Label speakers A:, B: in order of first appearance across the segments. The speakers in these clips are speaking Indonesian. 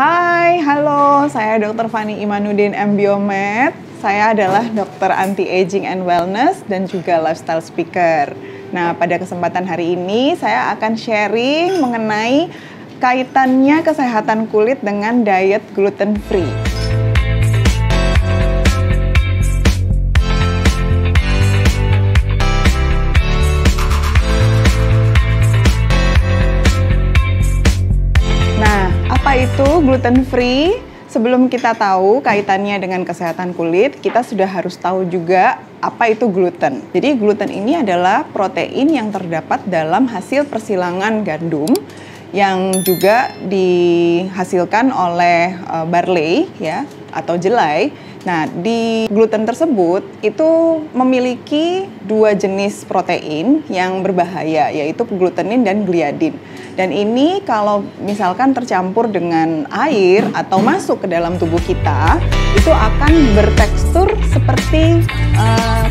A: Hai, halo, saya Dr. Fani Imanuddin M. Biomed. Saya adalah dokter anti-aging and wellness dan juga lifestyle speaker. Nah, pada kesempatan hari ini saya akan sharing mengenai kaitannya kesehatan kulit dengan diet gluten free. Apa itu gluten free? Sebelum kita tahu kaitannya dengan kesehatan kulit, kita sudah harus tahu juga apa itu gluten. Jadi gluten ini adalah protein yang terdapat dalam hasil persilangan gandum yang juga dihasilkan oleh barley ya atau jelai. Nah, di gluten tersebut itu memiliki dua jenis protein yang berbahaya, yaitu glutenin dan gliadin. Dan ini kalau misalkan tercampur dengan air atau masuk ke dalam tubuh kita, itu akan bertekstur seperti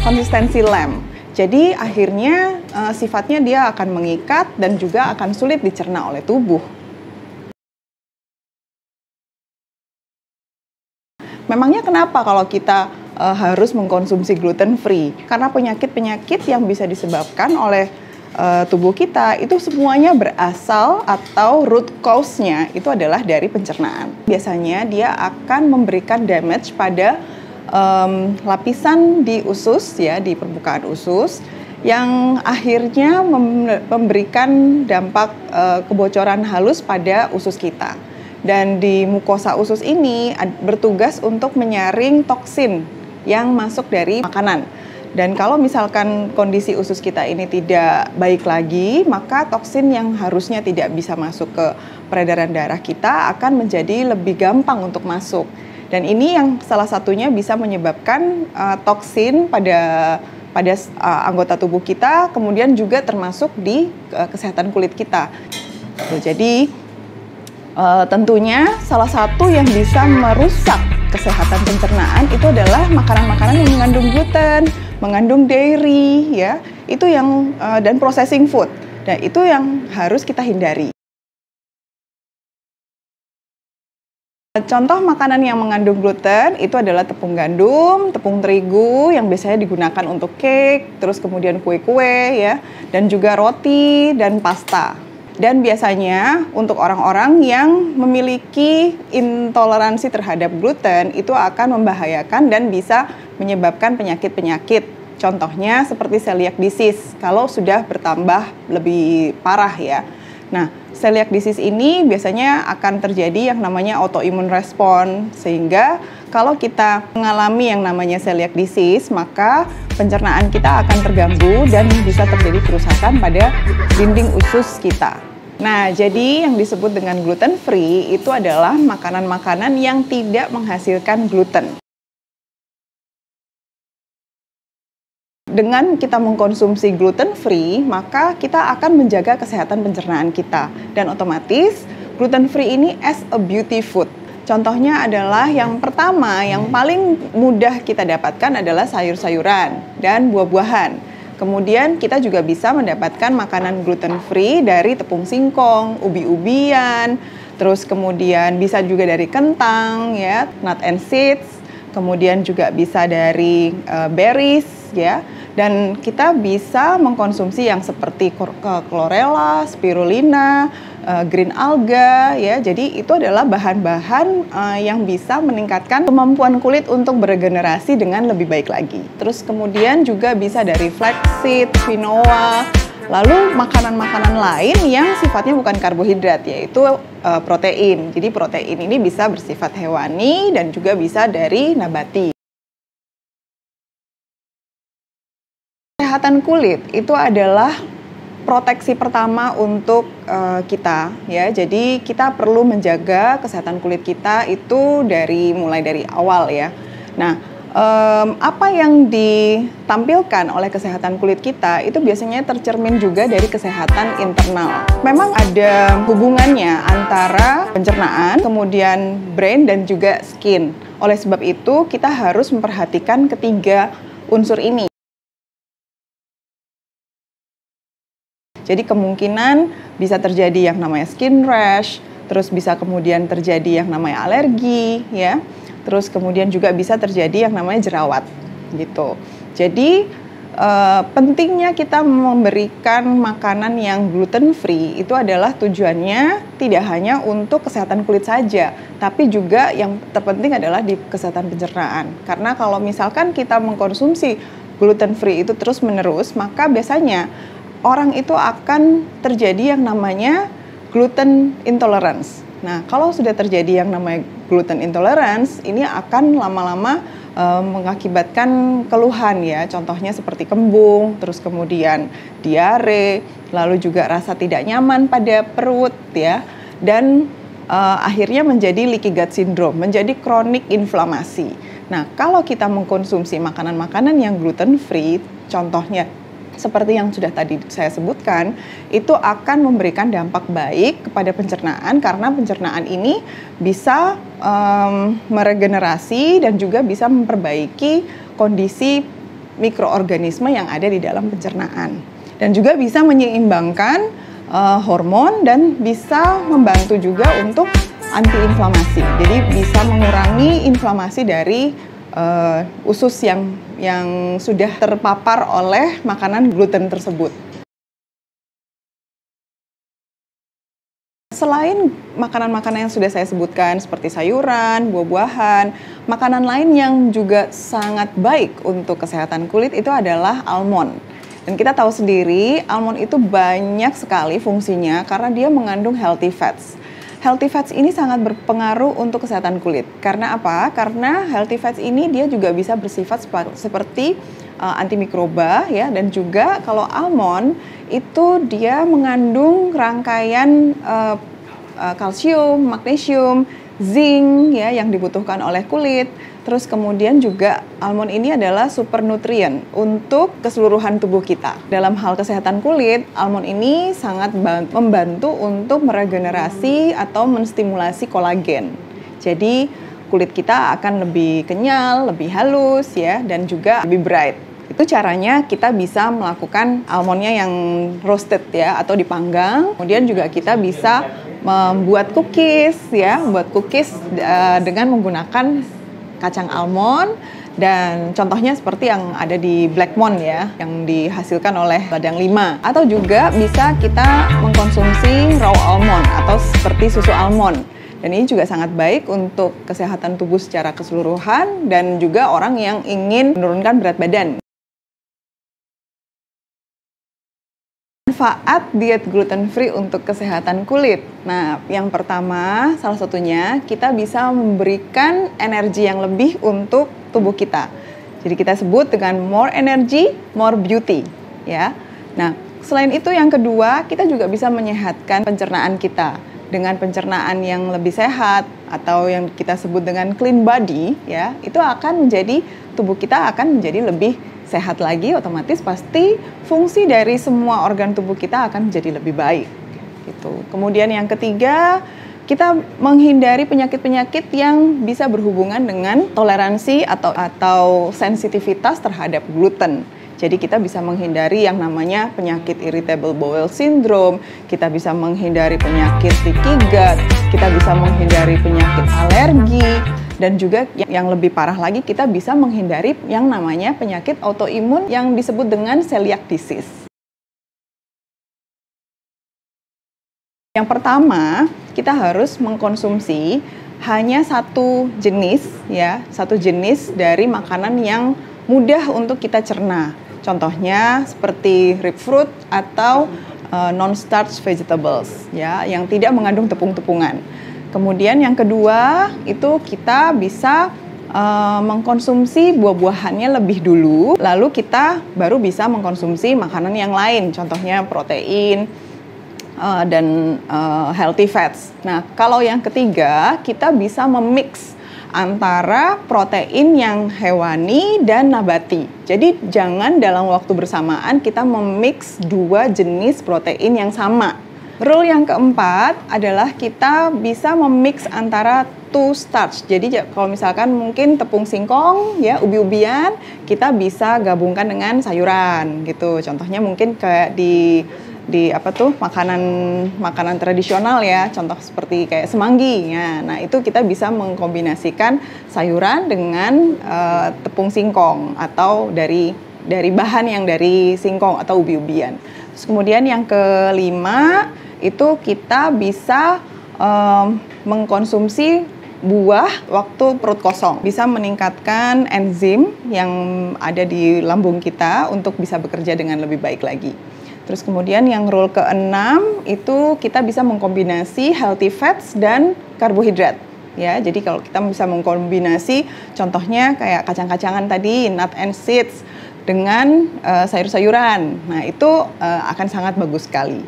A: konsistensi lem. Jadi akhirnya sifatnya dia akan mengikat dan juga akan sulit dicerna oleh tubuh. Memangnya kenapa kalau kita harus mengkonsumsi gluten free? Karena penyakit-penyakit yang bisa disebabkan oleh tubuh kita itu semuanya berasal atau root cause-nya itu adalah dari pencernaan. Biasanya dia akan memberikan damage pada lapisan di usus ya, di permukaan usus yang akhirnya memberikan dampak kebocoran halus pada usus kita. Dan di mukosa usus ini bertugas untuk menyaring toksin yang masuk dari makanan. Dan kalau misalkan kondisi usus kita ini tidak baik lagi, maka toksin yang harusnya tidak bisa masuk ke peredaran darah kita akan menjadi lebih gampang untuk masuk. Dan ini yang salah satunya bisa menyebabkan toksin pada anggota tubuh kita, kemudian juga termasuk di kesehatan kulit kita. Jadi tentunya salah satu yang bisa merusak kesehatan pencernaan itu adalah makanan-makanan yang mengandung gluten, mengandung dairy, ya, itu yang dan processing food. Dan itu yang harus kita hindari. Contoh makanan yang mengandung gluten itu adalah tepung gandum, tepung terigu yang biasanya digunakan untuk cake, terus kemudian kue-kue, ya, dan juga roti dan pasta. Dan biasanya untuk orang-orang yang memiliki intoleransi terhadap gluten itu akan membahayakan dan bisa menyebabkan penyakit-penyakit. Contohnya seperti celiac disease kalau sudah bertambah lebih parah ya. Nah, celiac disease ini biasanya akan terjadi yang namanya autoimmune response, sehingga kalau kita mengalami yang namanya celiac disease, maka pencernaan kita akan terganggu dan bisa terjadi kerusakan pada dinding usus kita. Nah, jadi yang disebut dengan gluten free itu adalah makanan-makanan yang tidak menghasilkan gluten. Dengan kita mengkonsumsi gluten free, maka kita akan menjaga kesehatan pencernaan kita. Dan otomatis, gluten free ini as a beauty food. Contohnya adalah yang pertama, yang paling mudah kita dapatkan adalah sayur-sayuran dan buah-buahan. Kemudian kita juga bisa mendapatkan makanan gluten free dari tepung singkong, ubi-ubian, terus kemudian bisa juga dari kentang, ya, nut and seeds, kemudian juga bisa dari berries, ya, dan kita bisa mengkonsumsi yang seperti chlorella, spirulina, green alga, ya. Jadi itu adalah bahan-bahan yang bisa meningkatkan kemampuan kulit untuk beregenerasi dengan lebih baik lagi. Terus kemudian juga bisa dari flaxseed, quinoa, lalu makanan-makanan lain yang sifatnya bukan karbohidrat, yaitu protein. Jadi protein ini bisa bersifat hewani dan juga bisa dari nabati. Kesehatan kulit itu adalah proteksi pertama untuk kita, ya. Jadi kita perlu menjaga kesehatan kulit kita itu mulai dari awal, ya. Nah, apa yang ditampilkan oleh kesehatan kulit kita itu biasanya tercermin juga dari kesehatan internal. Memang ada hubungannya antara pencernaan, kemudian brain dan juga skin. Oleh sebab itu kita harus memperhatikan ketiga unsur ini. Jadi kemungkinan bisa terjadi yang namanya skin rash, terus bisa kemudian terjadi yang namanya alergi, ya. Terus kemudian juga bisa terjadi yang namanya jerawat, gitu. Jadi pentingnya kita memberikan makanan yang gluten free itu adalah tujuannya tidak hanya untuk kesehatan kulit saja, tapi juga yang terpenting adalah di kesehatan pencernaan. Karena kalau misalkan kita mengkonsumsi gluten free itu terus-menerus, maka biasanya orang itu akan terjadi yang namanya gluten intolerance. Nah, kalau sudah terjadi yang namanya gluten intolerance, ini akan lama-lama mengakibatkan keluhan ya, contohnya seperti kembung, terus kemudian diare, lalu juga rasa tidak nyaman pada perut ya, dan akhirnya menjadi leaky gut syndrome, menjadi kronik inflamasi. Nah, kalau kita mengkonsumsi makanan-makanan yang gluten free, contohnya seperti yang sudah tadi saya sebutkan, itu akan memberikan dampak baik kepada pencernaan karena pencernaan ini bisa meregenerasi dan juga bisa memperbaiki kondisi mikroorganisme yang ada di dalam pencernaan. Dan juga bisa menyeimbangkan hormon dan bisa membantu juga untuk antiinflamasi. Jadi bisa mengurangi inflamasi dari usus yang sudah terpapar oleh makanan gluten tersebut. Selain makanan-makanan yang sudah saya sebutkan seperti sayuran, buah-buahan, makanan lain yang juga sangat baik untuk kesehatan kulit itu adalah almond. Dan kita tahu sendiri, almond itu banyak sekali fungsinya karena dia mengandung healthy fats. Healthy fats ini sangat berpengaruh untuk kesehatan kulit. Karena apa? Karena healthy fats ini dia juga bisa bersifat seperti antimikroba ya, dan juga kalau almond itu dia mengandung rangkaian kalsium, magnesium, zinc ya yang dibutuhkan oleh kulit. Terus kemudian juga almond ini adalah super nutrien untuk keseluruhan tubuh kita. Dalam hal kesehatan kulit, almond ini sangat membantu untuk meregenerasi atau menstimulasi kolagen. Jadi kulit kita akan lebih kenyal, lebih halus ya, dan juga lebih bright. Itu caranya kita bisa melakukan almondnya yang roasted ya, atau dipanggang. Kemudian juga kita bisa membuat cookies ya, dengan menggunakan kacang almond, dan contohnya seperti yang ada di Blackmon ya, yang dihasilkan oleh ladang 5. Atau juga bisa kita mengkonsumsi raw almond atau seperti susu almond. Dan ini juga sangat baik untuk kesehatan tubuh secara keseluruhan dan juga orang yang ingin menurunkan berat badan. Manfaat diet gluten free untuk kesehatan kulit. Nah, yang pertama, salah satunya kita bisa memberikan energi yang lebih untuk tubuh kita. Jadi kita sebut dengan more energy, more beauty, ya. Nah, selain itu yang kedua, kita juga bisa menyehatkan pencernaan kita. Dengan pencernaan yang lebih sehat atau yang kita sebut dengan clean body, ya, itu akan menjadi tubuh kita akan menjadi lebih sehat lagi, otomatis pasti fungsi dari semua organ tubuh kita akan menjadi lebih baik. Gitu. Kemudian yang ketiga, kita menghindari penyakit-penyakit yang bisa berhubungan dengan toleransi atau sensitivitas terhadap gluten. Jadi kita bisa menghindari yang namanya penyakit irritable bowel syndrome, kita bisa menghindari penyakit leaky gut, kita bisa menghindari penyakit alergi, dan juga yang lebih parah lagi kita bisa menghindari yang namanya penyakit autoimun yang disebut dengan celiac disease. Yang pertama, kita harus mengkonsumsi hanya satu jenis dari makanan yang mudah untuk kita cerna. Contohnya seperti rib fruit atau non-starch vegetables ya, yang tidak mengandung tepung-tepungan. Kemudian yang kedua itu kita bisa mengkonsumsi buah-buahannya lebih dulu, lalu kita baru bisa mengkonsumsi makanan yang lain, contohnya protein dan healthy fats. Nah, kalau yang ketiga kita bisa memix antara protein yang hewani dan nabati. Jadi jangan dalam waktu bersamaan kita memix dua jenis protein yang sama. Rule yang keempat adalah kita bisa memix antara two starch. Jadi kalau misalkan mungkin tepung singkong ya, ubi-ubian, kita bisa gabungkan dengan sayuran gitu. Contohnya mungkin kayak di di makanan tradisional ya, contoh seperti kayak semanggi ya. Nah, itu kita bisa mengkombinasikan sayuran dengan tepung singkong atau dari bahan yang dari singkong atau ubi-ubian. Terus kemudian yang kelima itu kita bisa mengkonsumsi buah waktu perut kosong, bisa meningkatkan enzim yang ada di lambung kita untuk bisa bekerja dengan lebih baik lagi. Terus kemudian yang rule ke-6 itu kita bisa mengkombinasi healthy fats dan karbohidrat. Ya, jadi kalau kita bisa mengkombinasi contohnya kayak kacang-kacangan tadi, nut and seeds dengan sayur-sayuran. Nah, itu akan sangat bagus sekali.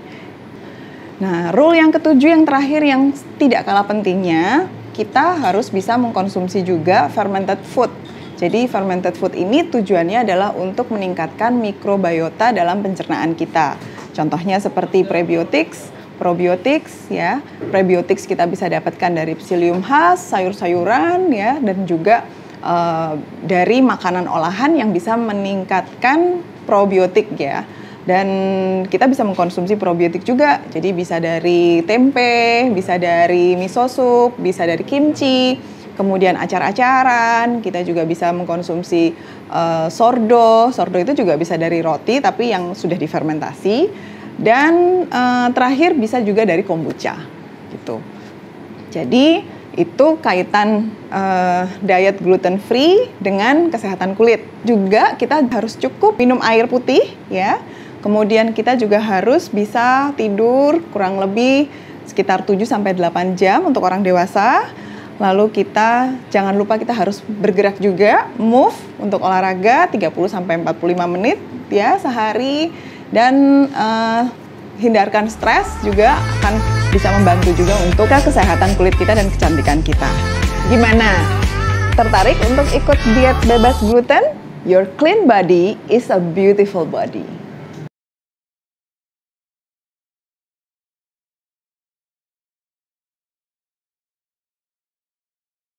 A: Nah, rule yang ketujuh yang terakhir yang tidak kalah pentingnya, kita harus bisa mengkonsumsi juga fermented food. Jadi fermented food ini tujuannya adalah untuk meningkatkan mikrobiota dalam pencernaan kita. Contohnya seperti prebiotics, probiotics ya. Prebiotics kita bisa dapatkan dari psyllium khas, sayur-sayuran ya, dan juga dari makanan olahan yang bisa meningkatkan probiotik ya. Dan kita bisa mengkonsumsi probiotik juga, jadi bisa dari tempe, bisa dari miso soup, bisa dari kimchi, kemudian acar-acaran, kita juga bisa mengkonsumsi sourdough itu juga bisa dari roti tapi yang sudah difermentasi, dan terakhir bisa juga dari kombucha gitu. Jadi itu kaitan diet gluten free dengan kesehatan kulit. Juga kita harus cukup minum air putih ya. Kemudian kita juga harus bisa tidur kurang lebih sekitar 7-8 jam untuk orang dewasa. Lalu jangan lupa kita harus bergerak juga, move untuk olahraga 30-45 menit ya sehari. Dan hindarkan stres juga akan bisa membantu juga untuk kesehatan kulit kita dan kecantikan kita. Gimana? Tertarik untuk ikut diet bebas gluten? Your clean body is a beautiful body.